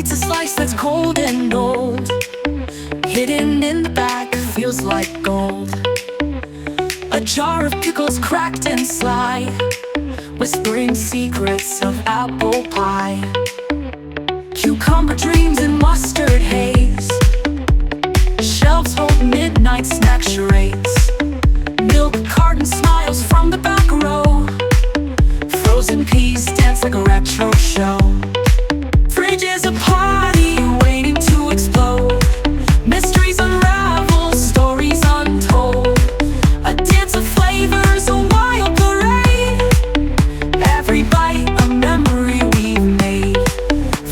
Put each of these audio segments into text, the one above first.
eats a slice that's cold and old. Hidden in the back, feels like gold. A jar of pickles cracked and sly, whispering secrets of apple pie. Cucumber dreams in mustard haze. Shelves hold midnight snack charades. Milk carton smiles from the back row. Frozen peas dance like a retro show. Fridge is a party waiting to explode. Mysteries unravel, stories untold. A dance of flavors, a wild parade. Every bite a memory we've made.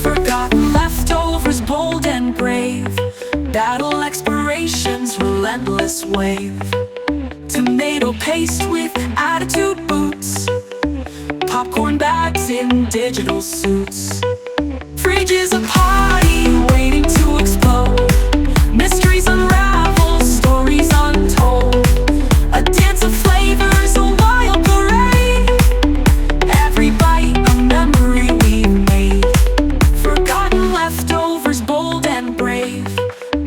Forgotten leftovers, bold and brave. Battle expirations, relentless wave. Tomato paste with attitude boots. Popcorn bags in digital suits. Fridge is a party waiting to explode. Mysteries unravel, stories untold. A dance of flavors, a wild parade. Every bite a memory we've made. Forgotten leftovers, bold and brave.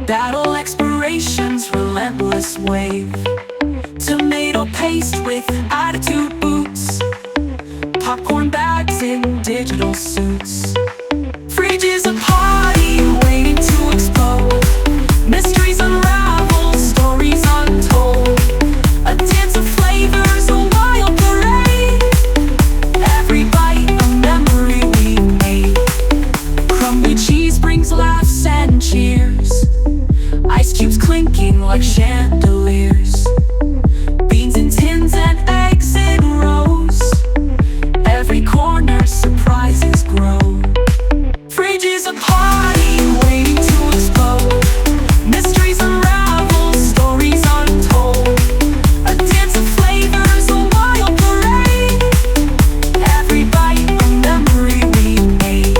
Battle expirations, relentless wave. Tomato paste with attitude boots. Popcorn bags in digital suits. Fridge is a party waiting to explode. Mysteries unravel, stories untold. A dance of flavors, a wild parade. Every bite a memory we made. Crumbly cheese brings laughs and cheers. Ice cubes clinking like chandeliers. Beans in tins and eggs in rows. Every corner surprises grow. Fridge is a party waiting to explode. Mysteries unravel, stories untold. A dance of flavors, a wild parade. Every bite a memory we made.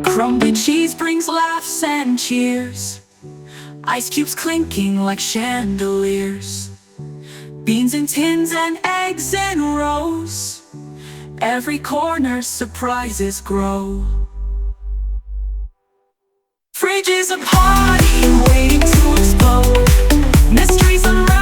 Crumbly cheese brings laughs and cheers. Ice cubes clinking like chandeliers. Beans in tins and eggs in rows. Every corner surprises grow. Fridge is a party waiting to explode. Mysteries unravel.